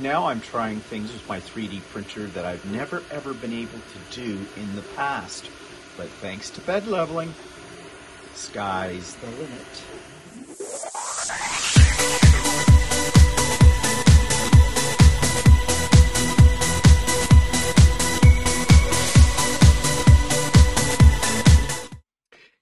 Now I'm trying things with my 3D printer that I've never ever been able to do in the past. But thanks to bed leveling, sky's the limit.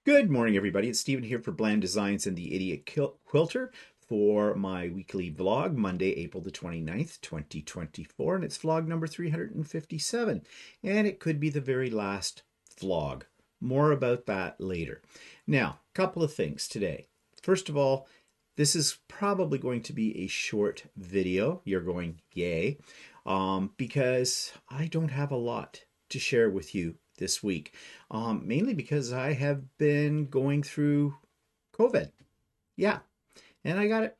Good morning, everybody. It's Stephen here for Bland Designs and the Idiot Quilter for my weekly vlog, Monday, April the 29th, 2024, and it's vlog number 357, and it could be the very last vlog. More about that later. Now, a couple of things today. First of all, this is probably going to be a short video. You're going, yay, because I don't have a lot to share with you this week, mainly because I have been going through COVID. Yeah, and I got it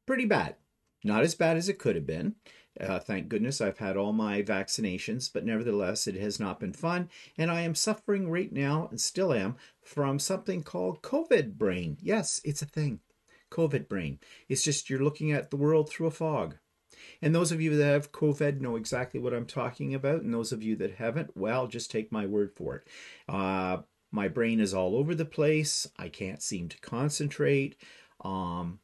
pretty bad. Not as bad as it could have been. Thank goodness I've had all my vaccinations, but nevertheless, it has not been fun. And I am suffering right now, and still am, from something called COVID brain. Yes, it's a thing. COVID brain. It's just you're looking at the world through a fog. And those of you that have COVID know exactly what I'm talking about. And those of you that haven't, well, just take my word for it. My brain is all over the place. I can't seem to concentrate. And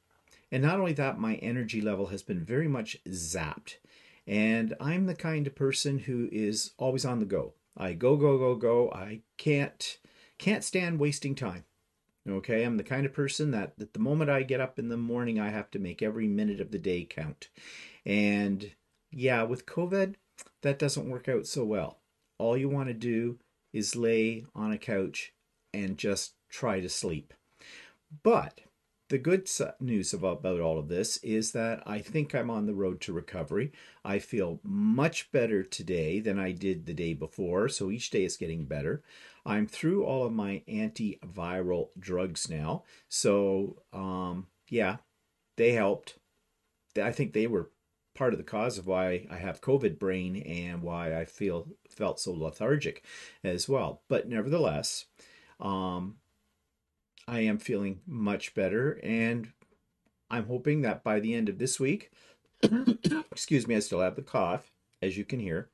not only that, my energy level has been very much zapped. And I'm the kind of person who is always on the go. I go, go, go, go. I can't stand wasting time. Okay, I'm the kind of person that at the moment I get up in the morning, I have to make every minute of the day count. And yeah, with COVID, that doesn't work out so well. All you want to do is lay on a couch and just try to sleep. But the good news about all of this is that I think I'm on the road to recovery. I feel much better today than I did the day before, so each day is getting better. I'm through all of my antiviral drugs now, so yeah, they helped. I think they were part of the cause of why I have COVID brain and why I felt so lethargic as well. But nevertheless, I am feeling much better, and I'm hoping that by the end of this week, excuse me, I still have the cough, as you can hear,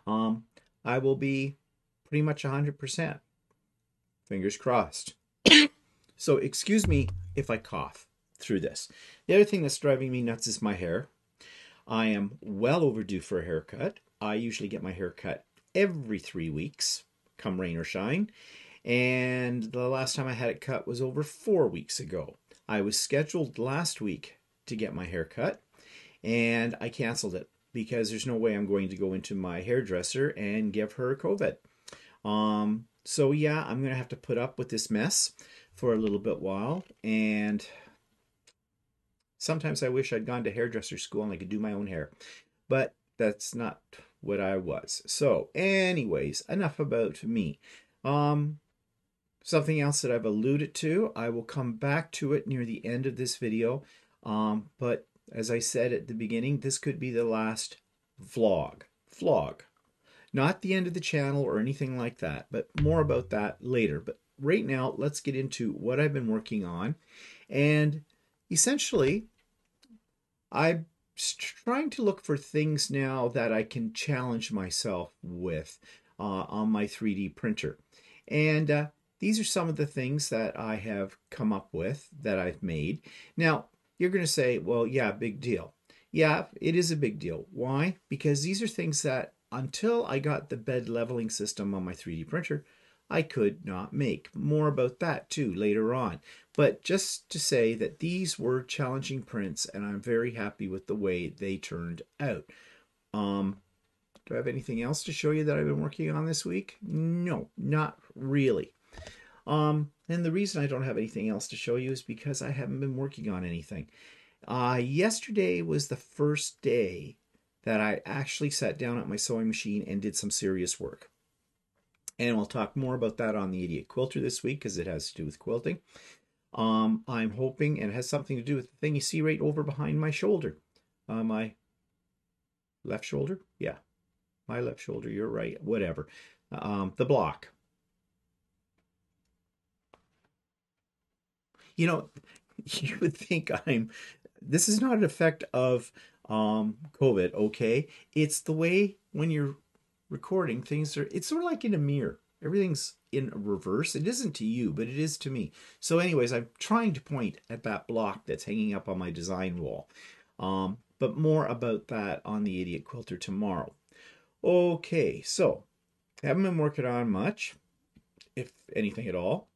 I will be pretty much 100%. Fingers crossed. So excuse me if I cough through this. The other thing that's driving me nuts is my hair. I am well overdue for a haircut. I usually get my hair cut every 3 weeks, come rain or shine. And the last time I had it cut was over 4 weeks ago. I was scheduled last week to get my hair cut, and I canceled it because there's no way I'm going to go into my hairdresser and give her COVID. So yeah, I'm going to have to put up with this mess for a little bit while, and sometimes I wish I'd gone to hairdresser school and I could do my own hair, but that's not what I was. So anyways, enough about me. Something else that I've alluded to, I will come back to it near the end of this video. But as I said at the beginning, this could be the last vlog. Not the end of the channel or anything like that, but more about that later. But right now, let's get into what I've been working on. And essentially, I'm trying to look for things now that I can challenge myself with on my 3D printer. And these are some of the things that I have come up with, that I've made. Now, you're going to say, well, yeah, big deal. Yeah, it is a big deal. Why? Because these are things that until I got the bed leveling system on my 3D printer, I could not make. More about that too later on. But just to say that these were challenging prints, and I'm very happy with the way they turned out. Do I have anything else to show you that I've been working on this week? No, not really. And the reason I don't have anything else to show you is because I haven't been working on anything. Yesterday was the first day that I actually sat down at my sewing machine and did some serious work. And we'll talk more about that on the Idiot Quilter this week because it has to do with quilting. I'm hoping, and it has something to do with the thing you see right over behind my shoulder. My left shoulder? Yeah, my left shoulder, you're right, whatever. The block. You know, you would think this is not an effect of COVID, okay? It's the way when you're recording, it's sort of like in a mirror. Everything's in reverse. It isn't to you, but it is to me. So anyways, I'm trying to point at that block that's hanging up on my design wall. But more about that on the Idiot Quilter tomorrow. Okay, so haven't been working on much, if anything at all.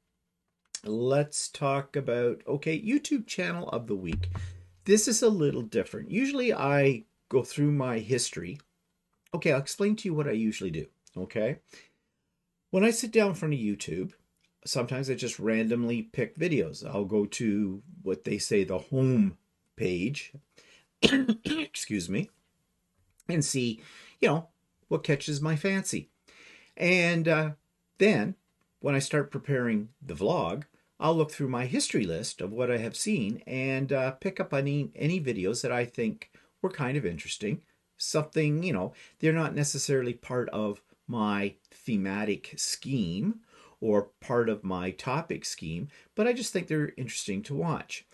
Let's talk about, okay, YouTube channel of the week. This is a little different. Usually I go through my history. Okay, I'll explain to you what I usually do. Okay. When I sit down in front of YouTube, sometimes I just randomly pick videos. I'll go to what they say the home page, excuse me, and see, what catches my fancy. And then when I start preparing the vlog, I'll look through my history list of what I have seen and pick up any videos that I think were kind of interesting. Something, they're not necessarily part of my thematic scheme or part of my topic scheme, but I just think they're interesting to watch.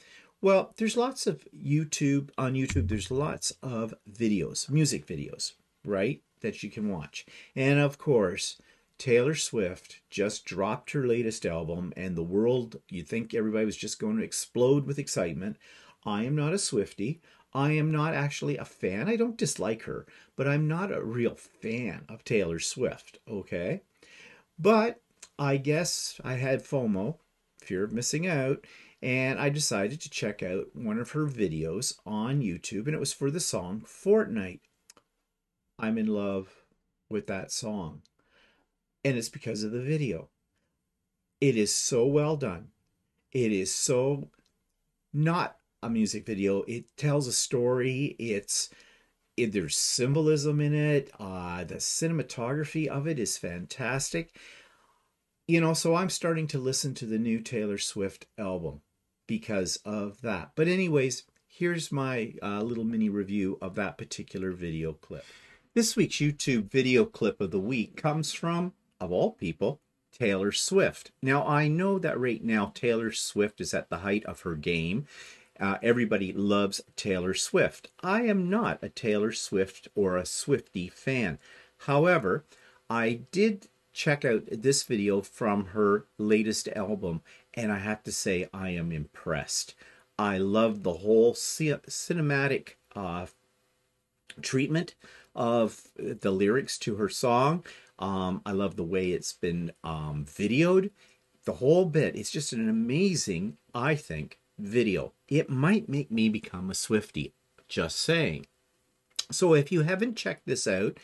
Well, there's lots of on YouTube, there's lots of videos, music videos, right, that you can watch. And of course, Taylor Swift just dropped her latest album, and the world, you'd think everybody was just going to explode with excitement. I am not a Swiftie. I am not actually a fan. I don't dislike her, but I'm not a real fan of Taylor Swift, okay? But I guess I had FOMO, fear of missing out, and I decided to check out one of her videos on YouTube, and it was for the song Fortnight. I'm in love with that song, and it's because of the video. It is so well done. It is so not a music video. It tells a story. There's symbolism in it. The cinematography of it is fantastic. So I'm starting to listen to the new Taylor Swift album because of that. But anyways, here's my little mini review of that particular video clip. This week's YouTube video clip of the week comes from, of all people, Taylor Swift. Now, I know that right now Taylor Swift is at the height of her game. Everybody loves Taylor Swift. I am not a Taylor Swift or a Swiftie fan. However, I did check out this video from her latest album, and I have to say I am impressed. I love the whole cinematic treatment of the lyrics to her song. I love the way it's been videoed. The whole bit. It's just an amazing, I think, video. It might make me become a Swiftie. Just saying. So if you haven't checked this out,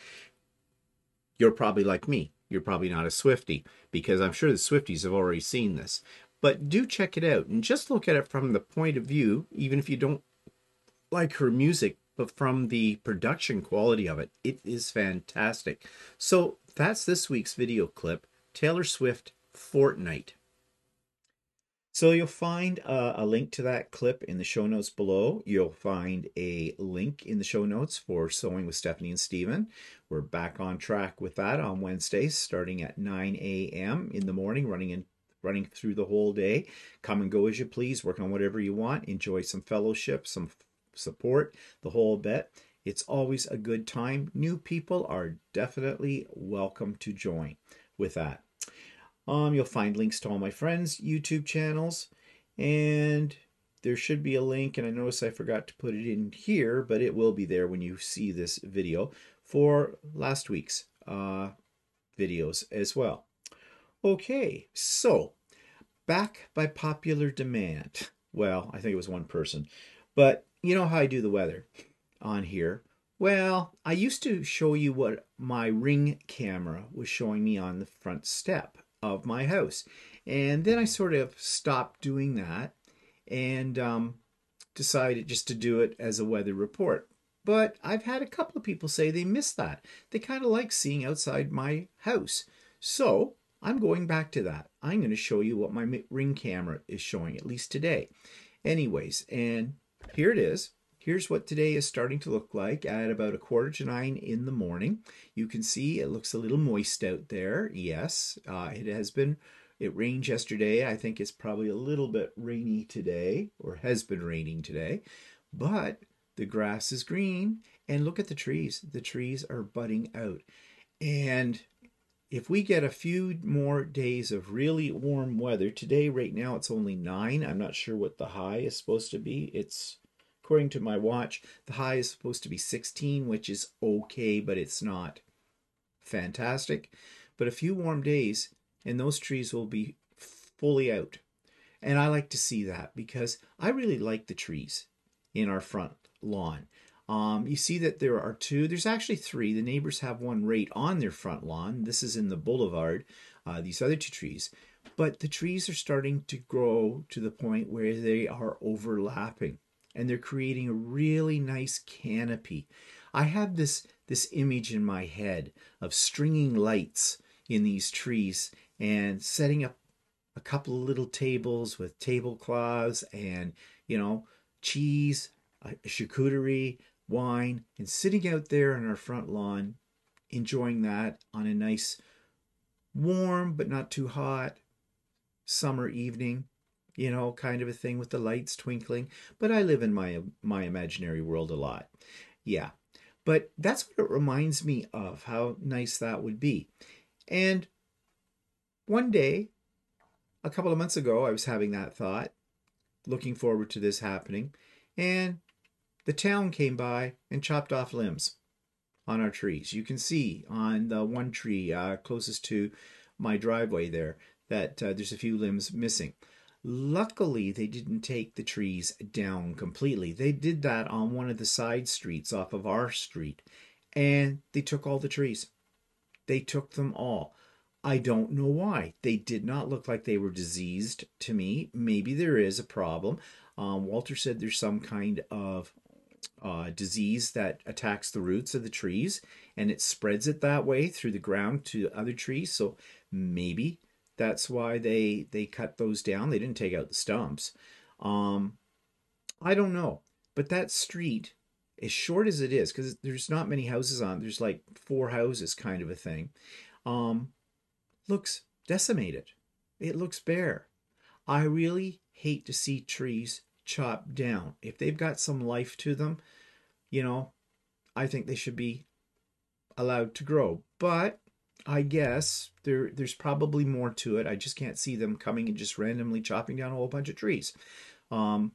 you're probably like me. You're probably not a Swiftie, because I'm sure the Swifties have already seen this. But do check it out and just look at it from the point of view, even if you don't like her music, but from the production quality of it, it is fantastic. So that's this week's video clip, Taylor Swift Fortnight. So you'll find a link to that clip in the show notes below. You'll find a link in the show notes for Sewing with Stephanie and Steven. We're back on track with that on Wednesdays, starting at 9 a.m. in the morning, running through the whole day. Come and go as you please. Work on whatever you want. Enjoy some fellowship, some support, the whole bit. It's always a good time. New people are definitely welcome to join with that. You'll find links to all my friends' YouTube channels, and there should be a link, and I notice I forgot to put it in here, but it will be there when you see this video, for last week's videos as well. Okay, so back by popular demand. Well, I think it was one person, but you know how I do the weather on here. Well, I used to show you what my Ring camera was showing me on the front step of my house. And then I sort of stopped doing that and decided just to do it as a weather report. But I've had a couple of people say they miss that. They kind of like seeing outside my house. So I'm going back to that. I'm going to show you what my Ring camera is showing, at least today. Anyways, and here it is. Here's what today is starting to look like at about 8:45 in the morning. You can see it looks a little moist out there. Yes, it rained yesterday. I think it's probably a little bit rainy today, or has been raining today. But The grass is green, and look at the trees. The trees are budding out. And if we get a few more days of really warm weather, today, right now, it's only 9. I'm not sure what the high is supposed to be. It's, according to my watch, the high is supposed to be 16, which is okay, but it's not fantastic. But a few warm days, and those trees will be fully out. And I like to see that because I really like the trees in our front lawn. You see that there are 2. There's actually 3. The neighbors have one right on their front lawn. This is in the boulevard, these other 2 trees. But the trees are starting to grow to the point where they are overlapping. And they're creating a really nice canopy. I have this image in my head of stringing lights in these trees and setting up a couple of little tables with tablecloths and, cheese, charcuterie, wine, and sitting out there on our front lawn, enjoying that on a nice, warm but not too hot summer evening, kind of a thing with the lights twinkling. But I live in my imaginary world a lot. Yeah. But that's what it reminds me of, how nice that would be. And one day, a couple of months ago, I was having that thought, looking forward to this happening, and the town came by and chopped off limbs on our trees. You can see on the one tree closest to my driveway there that there's a few limbs missing. Luckily, they didn't take the trees down completely. They did that on one of the side streets off of our street, and they took all the trees. They took them all. I don't know why. They did not look like they were diseased to me. Maybe there is a problem. Walter said there's some kind of disease that attacks the roots of the trees, and it spreads it that way through the ground to other trees. So maybe that's why they cut those down. They didn't take out the stumps. I don't know. But that street, as short as it is, because there's not many houses on, there's like 4 houses kind of a thing, looks decimated. It looks bare. I really hate to see trees chopped down. If they've got some life to them, I think they should be allowed to grow. But I guess there's probably more to it. I just can't see them coming and just randomly chopping down a whole bunch of trees. But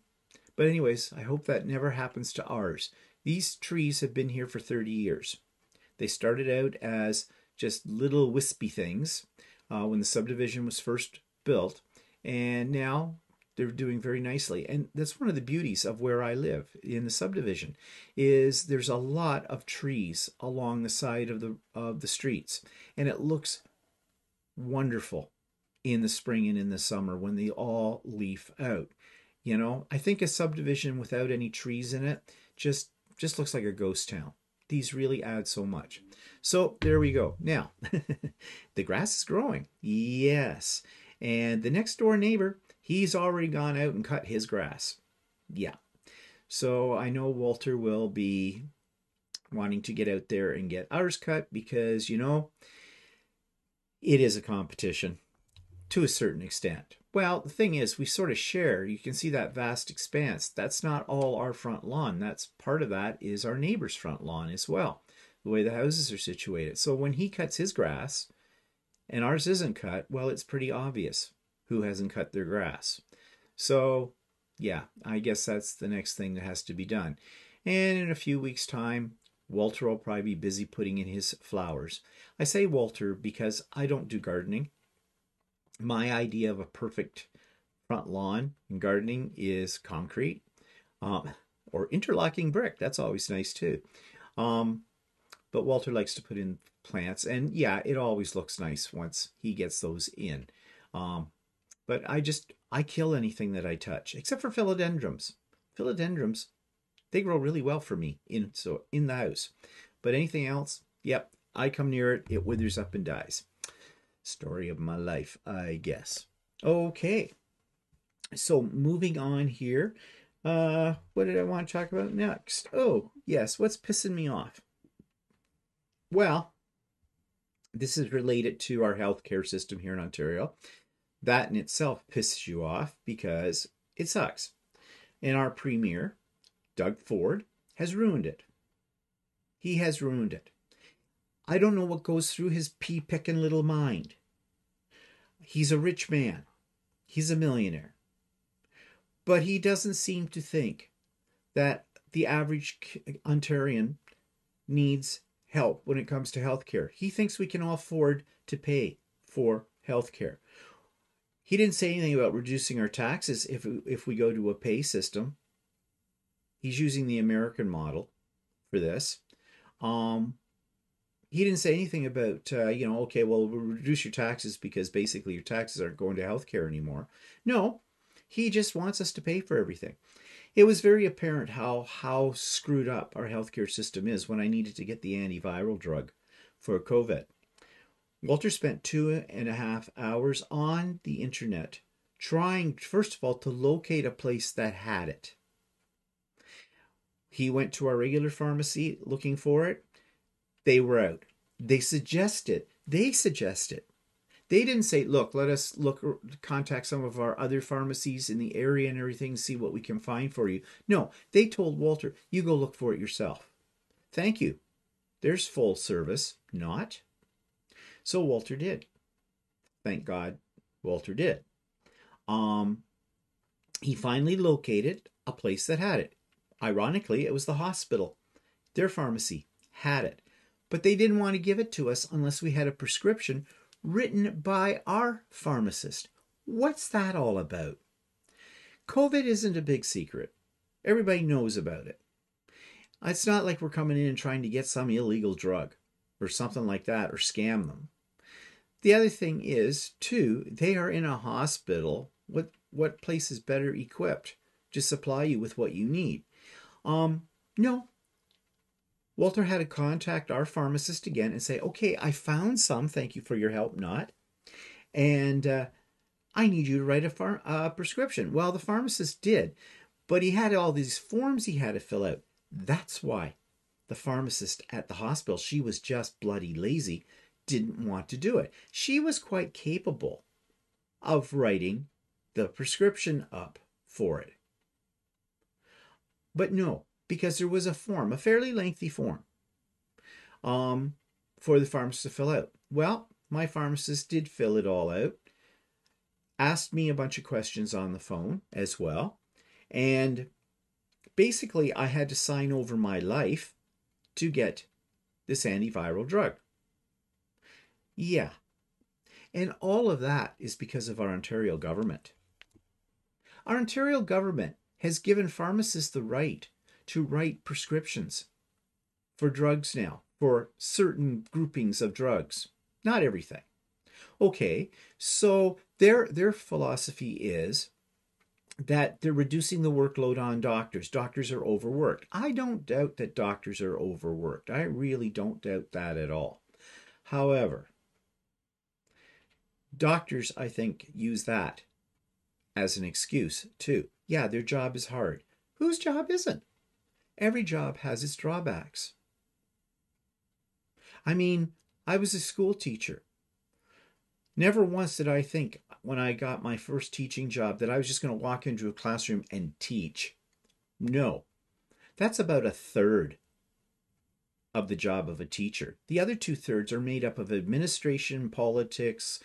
anyways, I hope that never happens to ours. These trees have been here for 30 years. They started out as just little wispy things when the subdivision was first built, and now they're doing very nicely. And that's one of the beauties of where I live in the subdivision, is there's a lot of trees along the side of the streets, and it looks wonderful in the spring and in the summer when they all leaf out. I think a subdivision without any trees in it just looks like a ghost town. These really add so much. So there we go. Now, the grass is growing. Yes. And the next door neighbor, he's already gone out and cut his grass. Yeah. So I know Walter will be wanting to get out there and get ours cut because, it is a competition to a certain extent. Well, the thing is, we sort of share. You can see that vast expanse. That's not all our front lawn. That's part of that is our neighbor's front lawn as well, the way the houses are situated. So when he cuts his grass and ours isn't cut, well, it's pretty obvious who hasn't cut their grass. So, yeah, I guess that's the next thing that has to be done. And in a few weeks' time, Walter will probably be busy putting in his flowers. I say Walter because I don't do gardening. My idea of a perfect front lawn and gardening is concrete or interlocking brick. That's always nice too. But Walter likes to put in plants, and yeah, it always looks nice once he gets those in. But I kill anything that I touch, except for philodendrons. Philodendrons, they grow really well for me in the house. But anything else, yep, I come near it, it withers up and dies. Story of my life, I guess. Okay, so moving on here. What did I want to talk about next? Oh, yes, what's pissing me off? Well, this is related to our healthcare system here in Ontario. That in itself pisses you off because it sucks. And our premier, Doug Ford, has ruined it. He has ruined it. I don't know what goes through his pea-picking little mind. He's a rich man. He's a millionaire. But he doesn't seem to think that the average Ontarian needs help when it comes to healthcare. He thinks we can all afford to pay for healthcare. He didn't say anything about reducing our taxes if we go to a pay system. He's using the American model for this. He didn't say anything about, okay, well, we'll reduce your taxes because basically your taxes aren't going to healthcare anymore. No, he just wants us to pay for everything. It was very apparent how screwed up our healthcare system is when I needed to get the antiviral drug for COVID. Walter spent 2.5 hours on the internet trying, first of all, to locate a place that had it. He went to our regular pharmacy looking for it. They were out. They suggested. They didn't say, look, let us contact some of our other pharmacies in the area and everything, see what we can find for you. No, they told Walter, you go look for it yourself. Thank you. There's full service. Not. So Walter did. Thank God Walter did. He finally located a place that had it. Ironically, it was the hospital. Their pharmacy had it. But they didn't want to give it to us unless we had a prescription written by our pharmacist. What's that all about? COVID isn't a big secret. Everybody knows about it. It's not like we're coming in and trying to get some illegal drug or something like that or scam them. The other thing is, too, they are in a hospital. What place is better equipped to supply you with what you need? No. Walter had to contact our pharmacist again and say, okay, I found some. Thank you for your help, not. And I need you to write a prescription. Well, the pharmacist did, but he had all these forms he had to fill out. That's why the pharmacist at the hospital, she was just bloody lazy, didn't want to do it. She was quite capable of writing the prescription up for it. But no, because there was a form, a fairly lengthy form, for the pharmacist to fill out. Well, my pharmacist did fill it all out, asked me a bunch of questions on the phone as well, and basically I had to sign over my life to get this antiviral drug. Yeah. And all of that is because of our Ontario government. Our Ontario government has given pharmacists the right to write prescriptions for drugs now, for certain groupings of drugs. Not everything. Okay, so their philosophy is that they're reducing the workload on doctors. Doctors are overworked. I don't doubt that doctors are overworked. I really don't doubt that at all. However, doctors, I think, use that as an excuse too. Yeah, their job is hard. Whose job isn't? Every job has its drawbacks. I mean, I was a school teacher. Never once did I think when I got my first teaching job that I was just going to walk into a classroom and teach. No, that's about a third of the job of a teacher. The other 2/3 are made up of administration, politics,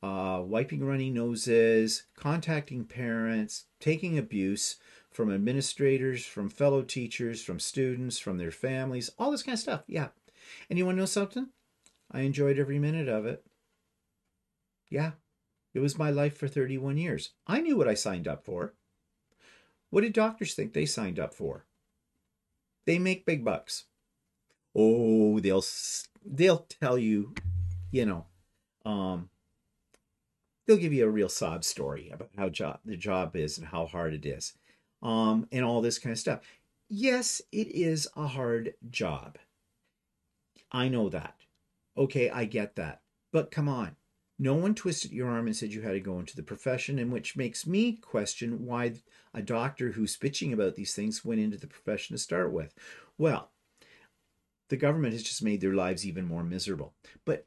wiping runny noses, contacting parents, taking abuse from administrators, from fellow teachers, from students, from their families, all this kind of stuff. Yeah. And you want to know something? I enjoyed every minute of it. Yeah. It was my life for 31 years. I knew what I signed up for. What did doctors think they signed up for? They make big bucks. Oh, they'll tell you, they'll give you a real sob story about how the job is and how hard it is, and all this kind of stuff. Yes, it is a hard job. I know that. Okay, I get that. But come on. No one twisted your arm and said you had to go into the profession, and which makes me question why a doctor who's bitching about these things went into the profession to start with. Well, the government has just made their lives even more miserable. But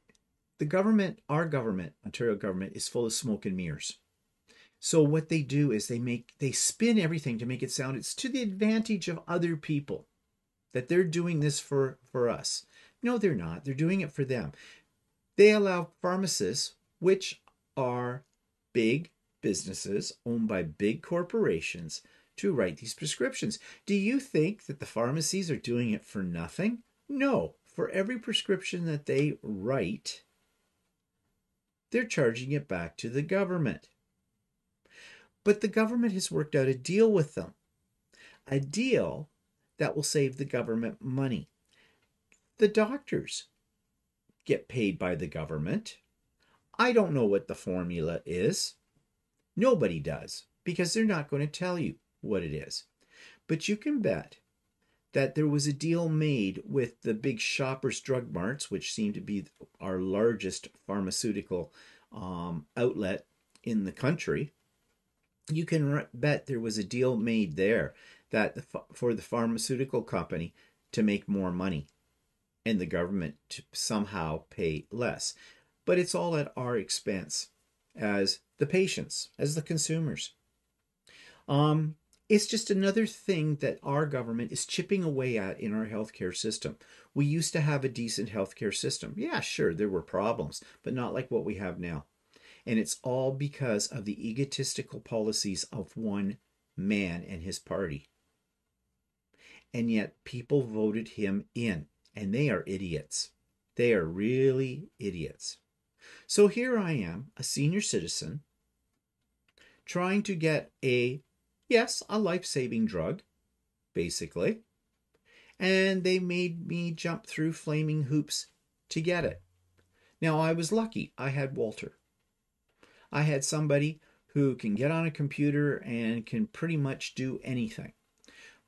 the government, our government, Ontario government, is full of smoke and mirrors. So what they do is they spin everything to make it sound it's to the advantage of other people. that they're doing this for us. No, they're not. They're doing it for them. They allow pharmacists, which are big businesses owned by big corporations, to write these prescriptions. Do you think that the pharmacies are doing it for nothing? No. For every prescription that they write, they're charging it back to the government. But the government has worked out a deal with them, a deal that will save the government money. The doctors get paid by the government. I don't know what the formula is. Nobody does, because they're not going to tell you what it is. But you can bet that there was a deal made with the big Shoppers Drug Marts, which seem to be our largest pharmaceutical outlet in the country. You can bet there was a deal made there that for the pharmaceutical company to make more money and the government to somehow pay less. But it's all at our expense as the patients, as the consumers. It's just another thing that our government is chipping away at in our healthcare system. We used to have a decent healthcare system. Yeah, sure, there were problems, but not like what we have now. And it's all because of the egotistical policies of one man and his party. And yet people voted him in, and they are idiots. They are really idiots. So here I am, a senior citizen, trying to get a life-saving drug, basically. And they made me jump through flaming hoops to get it. Now, I was lucky. I had Walter. I had somebody who can get on a computer and can pretty much do anything.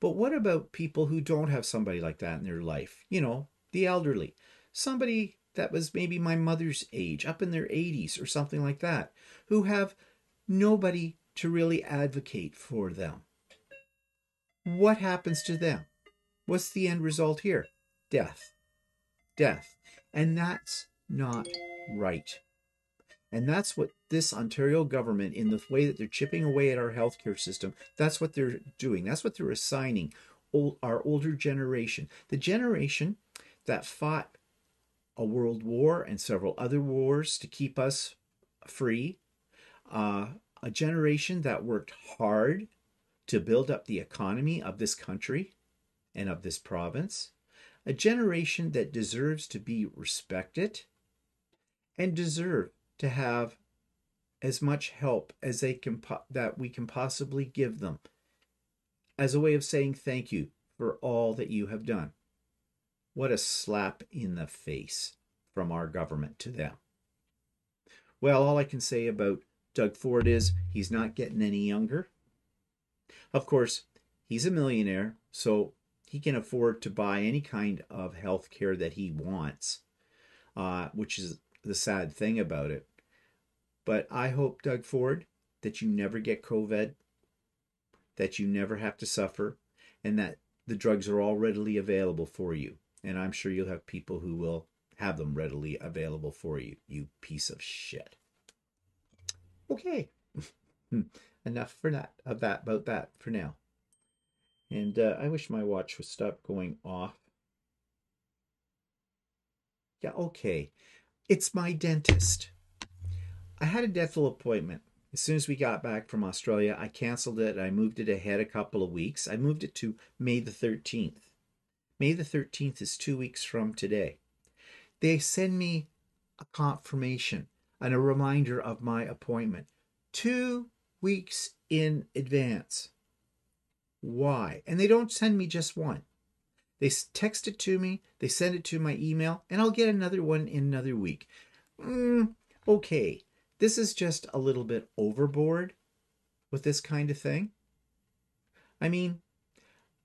But what about people who don't have somebody like that in their life? You know, the elderly. Somebody that was maybe my mother's age, up in their 80s or something like that, who have nobody to really advocate for them. What happens to them? What's the end result here? Death. Death. And that's not right. And that's what this Ontario government, in the way that they're chipping away at our healthcare system, that's what they're doing. That's what they're assigning our older generation. The generation that fought a world war and several other wars to keep us free. A generation that worked hard to build up the economy of this country and of this province. A generation that deserves to be respected and deserve to have as much help as that we can possibly give them, as a way of saying thank you for all that you have done. What a slap in the face from our government to them. Well, all I can say about Doug Ford is he's not getting any younger. Of course, he's a millionaire, so he can afford to buy any kind of health care that he wants, which is the sad thing about it. But I hope, Doug Ford, that you never get COVID, that you never have to suffer, and that the drugs are all readily available for you. And I'm sure you'll have people who will have them readily available for you, you piece of shit. Okay. Enough about that for now. And I wish my watch would stop going off. Yeah, okay. It's my dentist. I had a dental appointment. As soon as we got back from Australia, I canceled it. I moved it ahead a couple of weeks. I moved it to May the 13th. May the 13th is 2 weeks from today. They send me a confirmation and a reminder of my appointment 2 weeks in advance. Why? And they don't send me just one. They text it to me, they send it to my email, and I'll get another one in another week. Okay, this is just a little bit overboard with this kind of thing. I mean,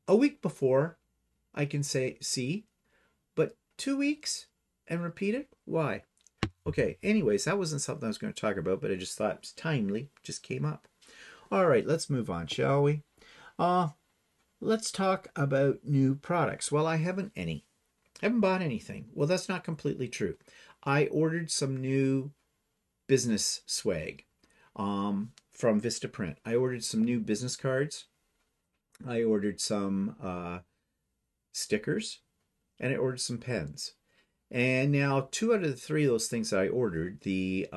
a week before, I can say, see, but 2 weeks and repeat it? Why? Okay, anyways, that wasn't something I was going to talk about, but I just thought it was timely, just came up. All right, let's move on, shall we? Let's talk about new products. Well, I haven't any. I haven't bought anything. Well, that's not completely true. I ordered some new business swag from Vistaprint. I ordered some new business cards. I ordered some stickers, and I ordered some pens. And now 2 out of the 3 of those things that I ordered, the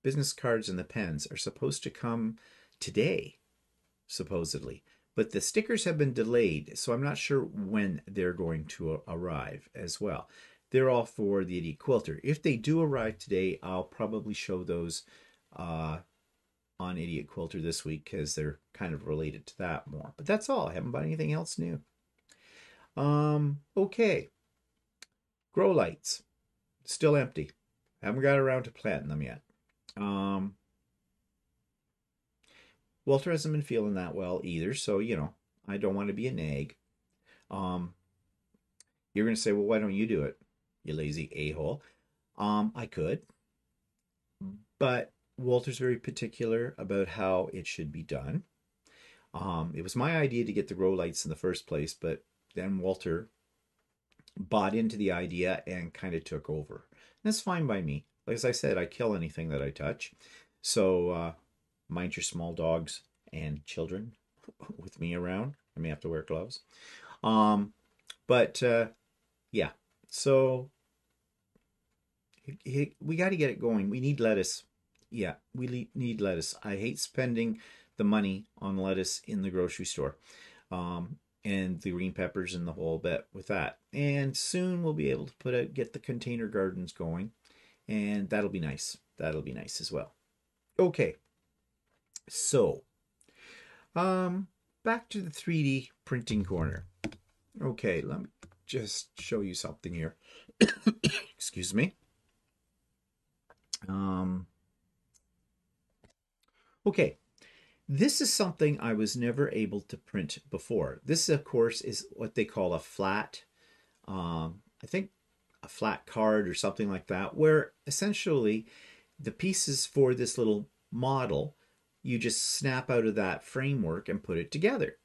business cards and the pens, are supposed to come today, supposedly. But the stickers have been delayed, so I'm not sure when they're going to arrive as well. They're all for the Idiot Quilter. If they do arrive today, I'll probably show those on Idiot Quilter this week because they're kind of related to that more. But that's all. I haven't bought anything else new. Okay. Grow lights. Still empty. Haven't got around to planting them yet. Walter hasn't been feeling that well either, so I don't want to be a nag. You're gonna say, well, why don't you do it, you lazy a-hole? I could, but Walter's very particular about how it should be done. It was my idea to get the grow lights in the first place, but then Walter bought into the idea and kind of took over. And that's fine by me. Like as I said, I kill anything that I touch. So mind your small dogs and children with me around. I may have to wear gloves. But yeah, so we got to get it going. We need lettuce. Yeah, we need lettuce. I hate spending the money on lettuce in the grocery store. And the green peppers and the whole bit with that. And soon we'll be able to get the container gardens going, and that'll be nice. That'll be nice as well. Okay, so back to the 3D printing corner. Okay, let me just show you something here. Excuse me. Okay. This is something I was never able to print before. This, of course, is what they call a flat, I think a flat card or something like that, where essentially the pieces for this little model, you just snap out of that framework and put it together.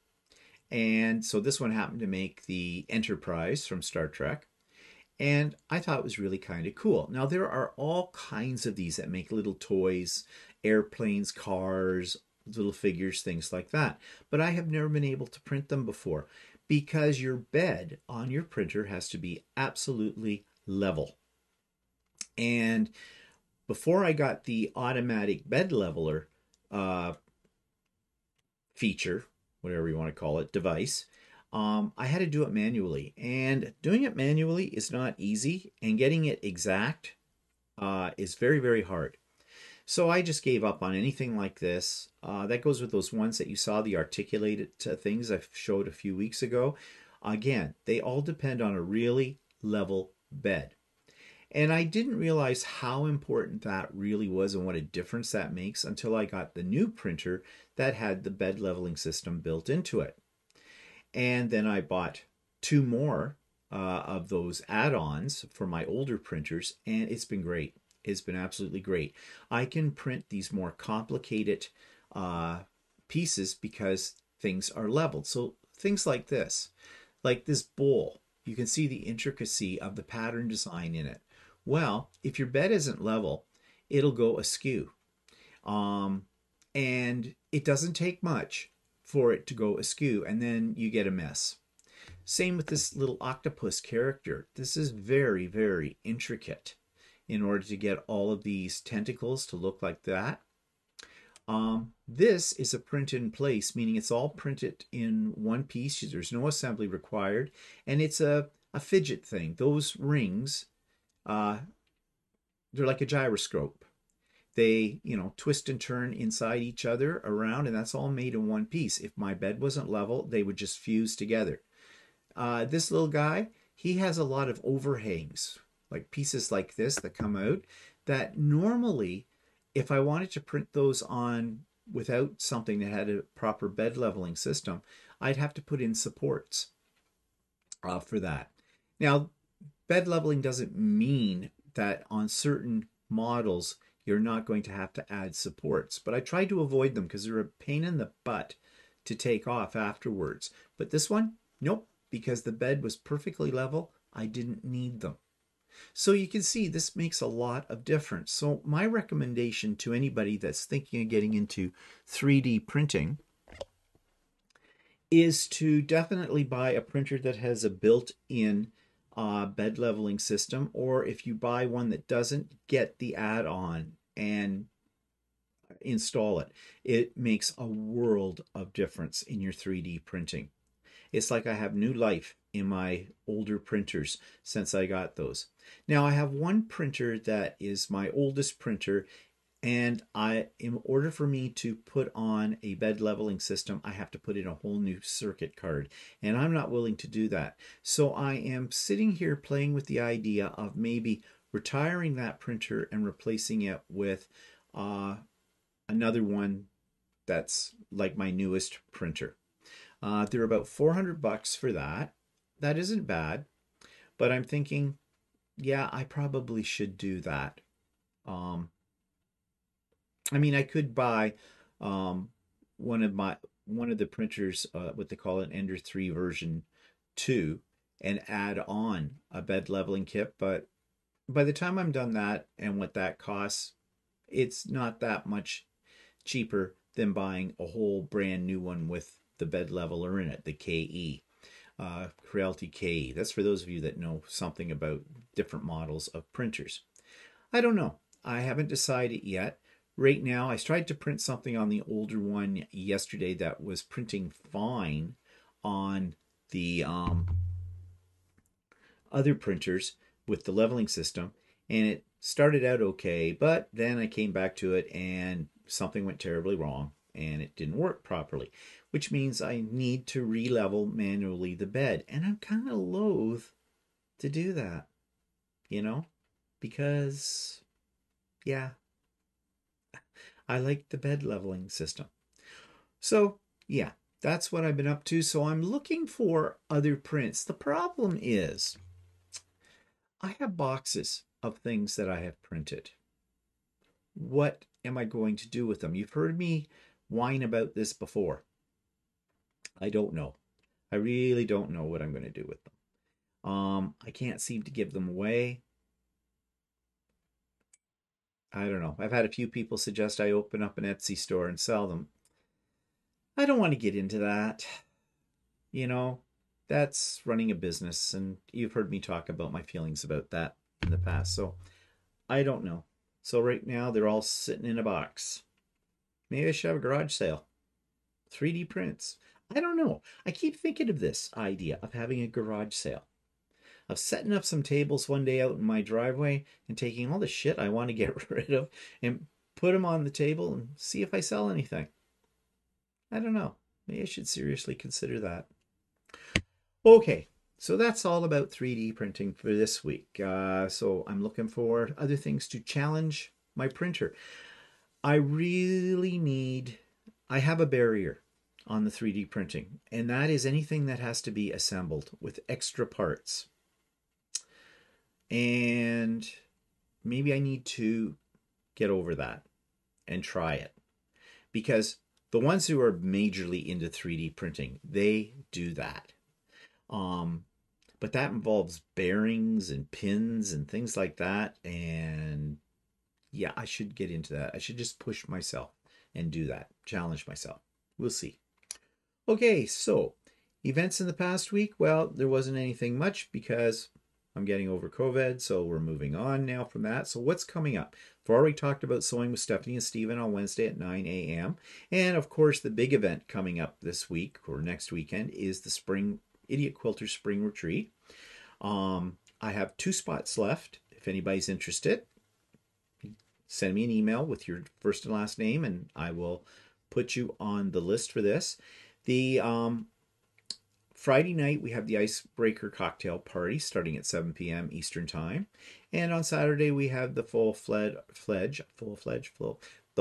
And so this one happened to make the Enterprise from Star Trek. And I thought it was really kind of cool. Now, there are all kinds of these that make little toys, airplanes, cars, little figures, things like that. But I have never been able to print them before because your bed on your printer has to be absolutely level. And before I got the automatic bed leveler feature, whatever you want to call it, device, I had to do it manually. And doing it manually is not easy, and getting it exact is very, very hard. So I just gave up on anything like this. That goes with those ones that you saw, the articulated things I showed a few weeks ago. Again, they all depend on a really level bed. And I didn't realize how important that really was and what a difference that makes until I got the new printer that had the bed leveling system built into it. And then I bought 2 more of those add-ons for my older printers, and it's been great. It's been absolutely great. I can print these more complicated pieces because things are leveled. So things like this bowl, you can see the intricacy of the pattern design in it. Well, if your bed isn't level, it'll go askew. And it doesn't take much for it to go askew, and then you get a mess. Same with this little octopus character. This is very, very intricate in order to get all of these tentacles to look like that. This is a print in place, meaning it's all printed in one piece. There's no assembly required, and it's a fidget thing. Those rings, they're like a gyroscope. They, twist and turn inside each other around, and that's all made in one piece. If my bed wasn't level, they would just fuse together. This little guy, he has a lot of overhangs, like pieces like this that come out, that normally, if I wanted to print those on without something that had a proper bed leveling system, I'd have to put in supports for that. Now, bed leveling doesn't mean that on certain models, you're not going to have to add supports. But I tried to avoid them because they're a pain in the butt to take off afterwards. But this one, nope, because the bed was perfectly level, I didn't need them. So you can see this makes a lot of difference. So my recommendation to anybody that's thinking of getting into 3D printing is to definitely buy a printer that has a built-in bed leveling system, or if you buy one that doesn't, get the add-on and install it. It makes a world of difference in your 3D printing. It's like I have new life in my older printers since I got those. Now I have one printer that is my oldest printer, and in order for me to put on a bed leveling system, I have to put in a whole new circuit card, and I'm not willing to do that. So I am sitting here playing with the idea of maybe retiring that printer and replacing it with uh, another one that's like my newest printer. They're about $400 for that. That isn't bad, but I'm thinking, yeah, I probably should do that. Um, I mean, I could buy um, one of the printers, what they call an Ender 3 version 2, and add on a bed leveling kit. But by the time I'm done that and what that costs, it's not that much cheaper than buying a whole brand new one with the bed leveler in it, the KE, Creality KE. That's for those of you that know something about different models of printers. I don't know. I haven't decided yet. Right now, I tried to print something on the older one yesterday that was printing fine on the other printers with the leveling system, and it started out okay, but then I came back to it and something went terribly wrong and it didn't work properly, which means I need to re-level manually the bed, and I'm kind of loath to do that, you know, because yeah, I like the bed leveling system. So, yeah, that's what I've been up to. So, I'm looking for other prints. The problem is, I have boxes of things that I have printed. What am I going to do with them? You've heard me whine about this before. I don't know. I really don't know what I'm going to do with them. I can't seem to give them away. I don't know. I've had a few people suggest I open up an Etsy store and sell them. I don't want to get into that. You know, that's running a business, and you've heard me talk about my feelings about that in the past. So I don't know. So right now they're all sitting in a box. Maybe I should have a garage sale. 3D prints. I don't know. I keep thinking of this idea of having a garage sale, of setting up some tables one day out in my driveway and taking all the shit I want to get rid of and put them on the table and see if I sell anything. I don't know. Maybe I should seriously consider that. Okay, so that's all about 3D printing for this week. So I'm looking for other things to challenge my printer. I really need, I have a barrier on the 3D printing, and that is anything that has to be assembled with extra parts. And maybe I need to get over that and try it, because the ones who are majorly into 3D printing, they do that. Um, but that involves bearings and pins and things like that. And yeah, I should get into that. I should just push myself and do that, challenge myself. We'll see. Okay, so events in the past week. Well, there wasn't anything much because I'm getting over COVID, so we're moving on now from that. So what's coming up? I've already talked about Sewing with Stephanie and Stephen on Wednesday at 9 a.m. And of course, the big event coming up this week or next weekend is the Spring Idiot Quilter Spring Retreat. I have 2 spots left. If anybody's interested, send me an email with your first and last name, and I will put you on the list for this. The Friday night, we have the Icebreaker Cocktail Party starting at 7 p.m. Eastern Time. And on Saturday, we have the the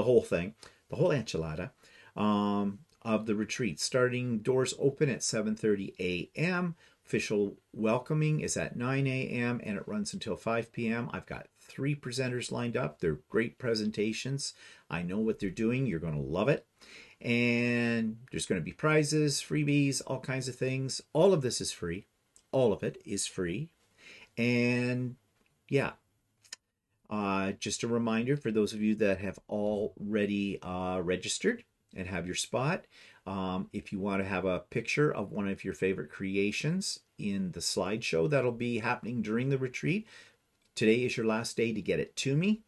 whole thing, the whole enchilada of the retreat. Starting doors open at 7:30 a.m. Official welcoming is at 9 a.m. and it runs until 5 p.m. I've got 3 presenters lined up. They're great presentations. I know what they're doing. You're going to love it. And there's going to be prizes, freebies, all kinds of things. All of this is free. All of it is free. And yeah, just a reminder for those of you that have already registered and have your spot, If you want to have a picture of one of your favorite creations in the slideshow that'll be happening during the retreat, today is your last day to get it to me.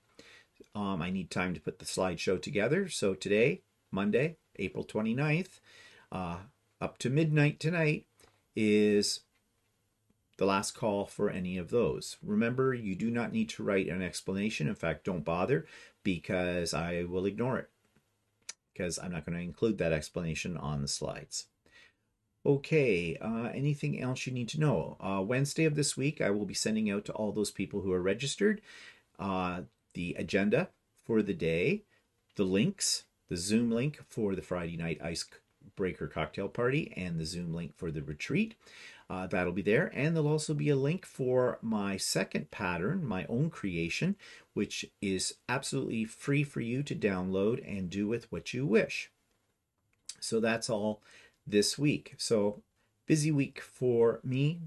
I need time to put the slideshow together. So today, Monday, April 29th, up to midnight tonight is the last call for any of those. Remember, you do not need to write an explanation. In fact, don't bother, because I will ignore it, because I'm not going to include that explanation on the slides. Okay, anything else you need to know? Wednesday of this week, I will be sending out to all those people who are registered the agenda for the day, the links, the Zoom link for the Friday night icebreaker cocktail party, and the Zoom link for the retreat. That'll be there. And there'll also be a link for my second pattern, my own creation, which is absolutely free for you to download and do with what you wish. So that's all this week. So busy week for me.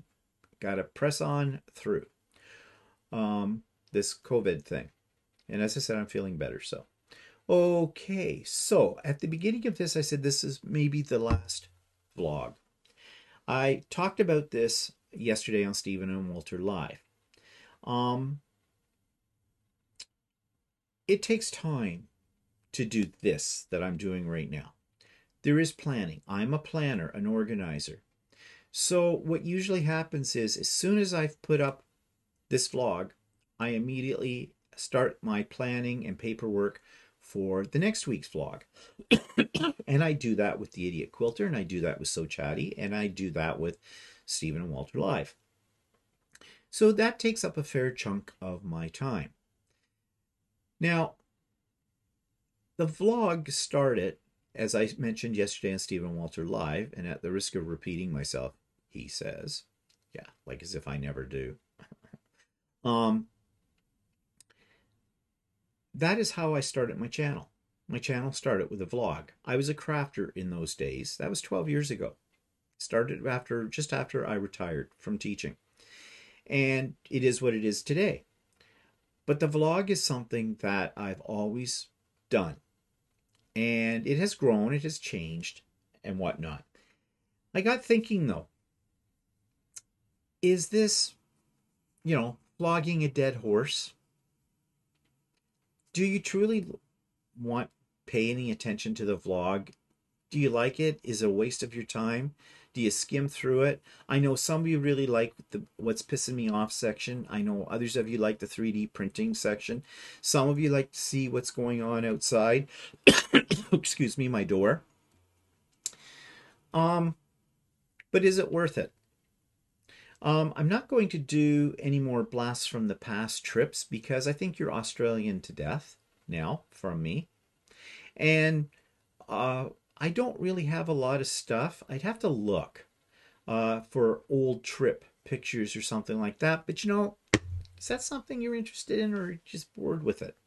Got to press on through this COVID thing. And as I said, I'm feeling better. So, okay. So at the beginning of this, I said this is maybe the last vlog. I talked about this yesterday on Stephen and Walter Live. It takes time to do this that I'm doing right now. There is planning. I'm a planner, an organizer. So what usually happens is, as soon as I've put up this vlog, I immediately start my planning and paperwork for the next week's vlog. And I do that with the Idiot Quilter, and I do that with So Chatty, and I do that with Stephen and Walter Live. So that takes up a fair chunk of my time. Now, the vlog started, as I mentioned yesterday on Stephen and Walter Live, and at the risk of repeating myself, he says, yeah, like as if I never do. That is how I started my channel. My channel started with a vlog. I was a crafter in those days. That was 12 years ago. Started just after I retired from teaching. And it is what it is today. But the vlog is something that I've always done. And it has grown, it has changed, and whatnot. I got thinking, though, is this, flogging a dead horse? Do you truly want pay any attention to the vlog? Do you like it? Is it a waste of your time? Do you skim through it? I know some of you really like the what's pissing me off section. I know others of you like the 3D printing section. Some of you like to see what's going on outside. Excuse me, my door. But is it worth it? I'm not going to do any more blasts from the past trips, because I think you're Australian to death now from me. And I don't really have a lot of stuff. I'd have to look for old trip pictures or something like that. But is that something you're interested in, or just bored with it?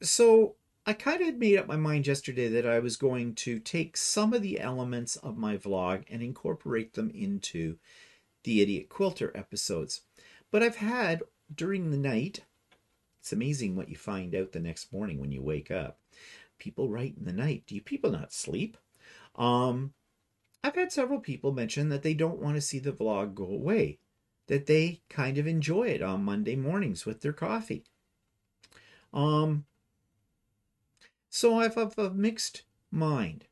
So I kind of made up my mind yesterday that I was going to take some of the elements of my vlog and incorporate them into the Idiot Quilter episodes. But I've had, during the night, it's amazing what you find out the next morning when you wake up. People write in the night. Do you people not sleep? I've had several people mention that they don't want to see the vlog go away, that they kind of enjoy it on Monday mornings with their coffee. So I've a mixed mind.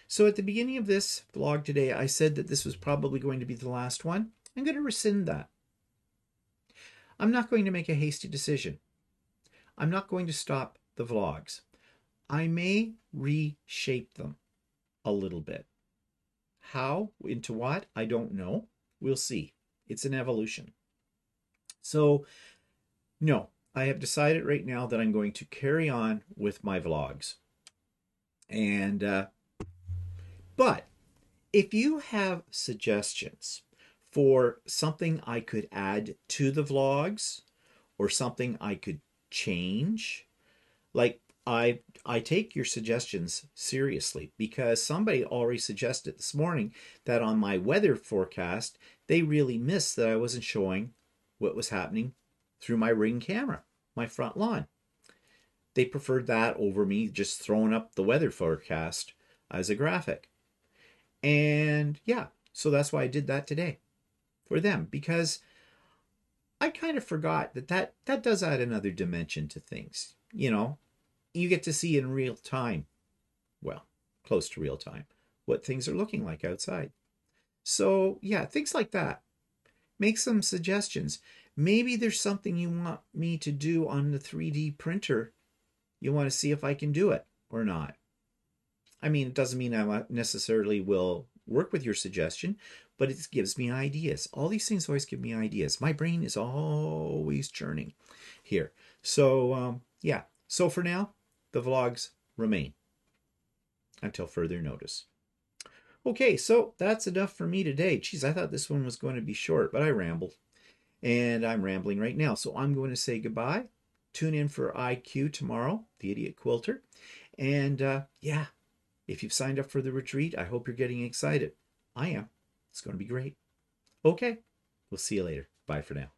So at the beginning of this vlog today, I said that this was probably going to be the last one. I'm going to rescind that. I'm not going to make a hasty decision. I'm not going to stop the vlogs. I may reshape them a little bit. How? Into what? I don't know. We'll see. It's an evolution. So, no. I have decided right now that I'm going to carry on with my vlogs. And, but if you have suggestions for something I could add to the vlogs, or something I could change, like I take your suggestions seriously, because somebody already suggested this morning that on my weather forecast, they really missed that I wasn't showing what was happening through my Ring camera, my front lawn. They preferred that over me just throwing up the weather forecast as a graphic. And yeah, so that's why I did that today for them, because I kind of forgot that does add another dimension to things. You get to see in real time, well, close to real time, what things are looking like outside. So yeah, things like that. Make some suggestions. Maybe there's something you want me to do on the 3D printer. You want to see if I can do it or not. I mean, it doesn't mean I necessarily will work with your suggestion, but it gives me ideas. All these things always give me ideas. My brain is always churning here. So, yeah. So for now, the vlogs remain until further notice. Okay, so that's enough for me today. Geez, I thought this one was going to be short, but I rambled. And I'm rambling right now. So I'm going to say goodbye. Tune in for IQ tomorrow, the Idiot Quilter. And yeah, if you've signed up for the retreat, I hope you're getting excited. I am. It's going to be great. Okay, we'll see you later. Bye for now.